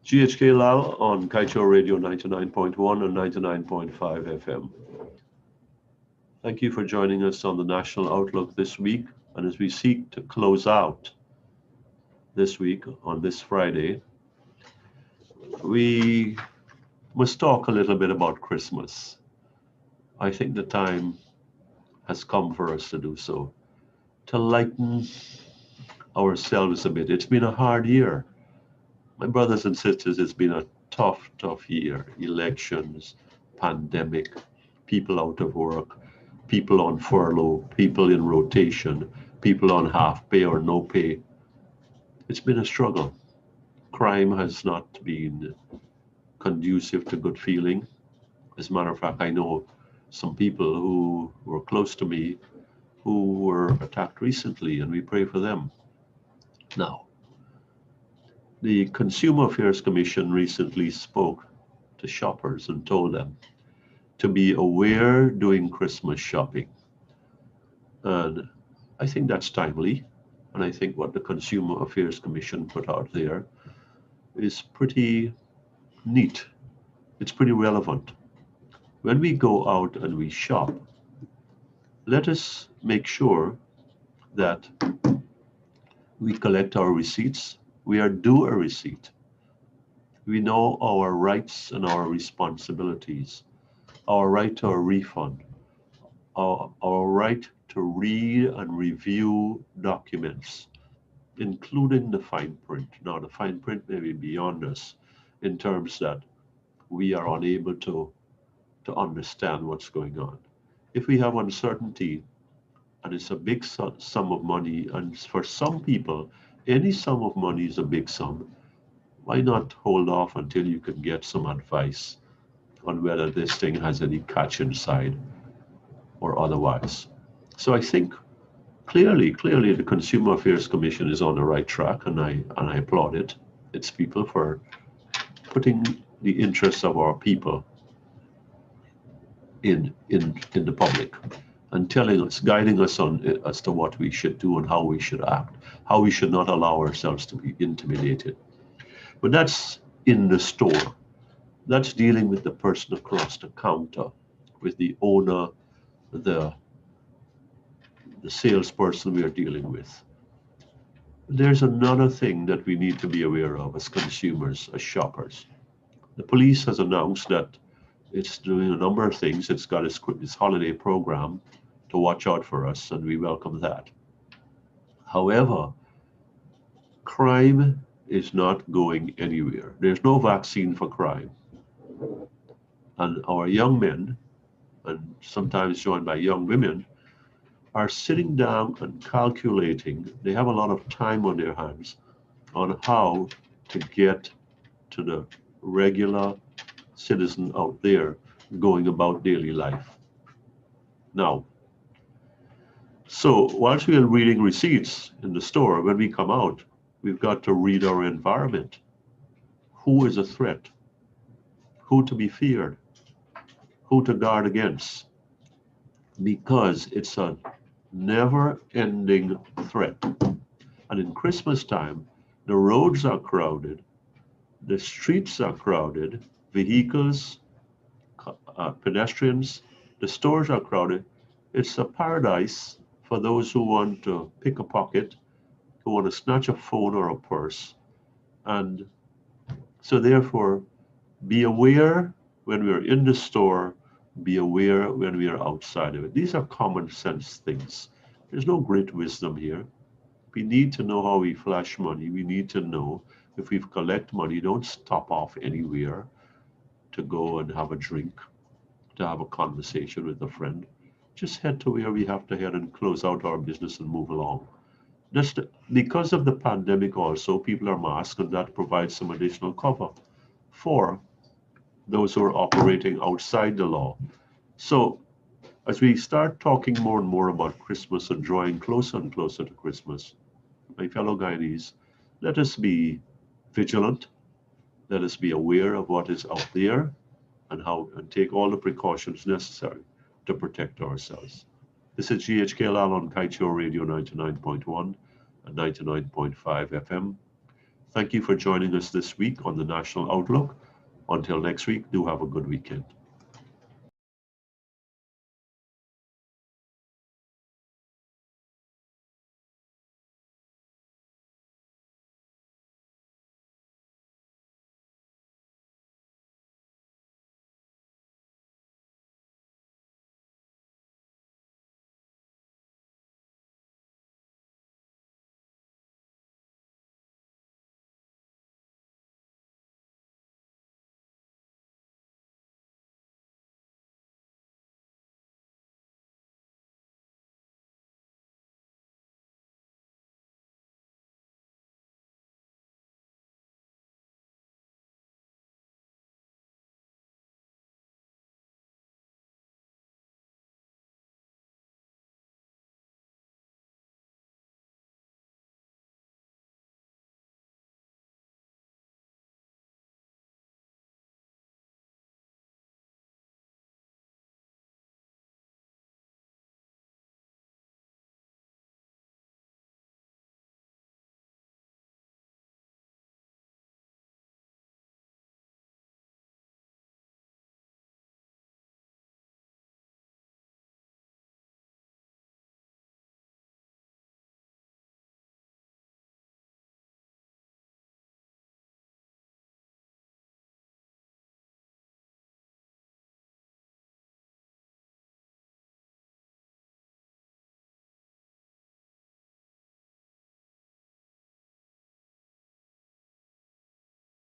GHK Lall on Kaieteur Radio 99.1 and 99.5 FM. Thank you for joining us on the National Outlook this week. And as we seek to close out this week on this Friday, we must talk a little bit about Christmas. I think the time has come for us to do so, to lighten ourselves a bit. It's been a hard year. My brothers and sisters, it's been a tough year. Elections, pandemic, people out of work, people on furlough, people in rotation, people on half pay or no pay. It's been a struggle. Crime has not been conducive to good feeling. As a matter of fact, I know some people who were close to me who were attacked recently, and we pray for them. Now, the Consumer Affairs Commission recently spoke to shoppers and told them to be aware doing Christmas shopping. And I think that's timely. And I think what the Consumer Affairs Commission put out there is pretty neat. It's pretty relevant. When we go out and we shop, let us make sure that we collect our receipts. We are due a receipt. We know our rights and our responsibilities, our right to a refund, our right to read and review documents, including the fine print. Now, the fine print may be beyond us in terms that we are unable to understand what's going on. If we have uncertainty, and it's a big sum of money, and for some people, any sum of money is a big sum, why not hold off until you can get some advice on whether this thing has any catch inside or otherwise? So I think clearly the Consumer Affairs Commission is on the right track, and I applaud it. Its people for putting the interests of our people in the public and telling us, guiding us on as to what we should do and how we should act, how we should not allow ourselves to be intimidated. But that's in the store. That's dealing with the person across the counter, with the owner, the salesperson we are dealing with. There's another thing that we need to be aware of as consumers, as shoppers. The police has announced that it's doing a number of things. It's got its holiday program to watch out for us, and we welcome that. However, crime is not going anywhere. There's no vaccine for crime. And our young men, and sometimes joined by young women, are sitting down and calculating. They have a lot of time on their hands on how to get to the regular citizen out there going about daily life. Now, so whilst we are reading receipts in the store, when we come out, we've got to read our environment. Who is a threat? Who to be feared? Who to guard against? Because it's a never-ending threat. And in Christmas time, the roads are crowded, the streets are crowded, vehicles, pedestrians, the stores are crowded. It's a paradise for those who want to pick a pocket, who want to snatch a phone or a purse. And so therefore, be aware when we're in the store, be aware when we are outside of it. These are common sense things. There's no great wisdom here. We need to know how we flash money. We need to know if we collect money, don't stop off anywhere to go and have a drink, to have a conversation with a friend. Just head to where we have to head and close out our business and move along. Because of the pandemic also, people are masked, and that provides some additional cover for those who are operating outside the law. So as we start talking more and more about Christmas and drawing closer and closer to Christmas, my fellow Guyanese, let us be vigilant. Let us be aware of what is out there and take all the precautions necessary to protect ourselves. This is GHK Lall on Kaieteur Radio 99.1 and 99.5 FM. Thank you for joining us this week on the National Outlook. Until next week, do have a good weekend.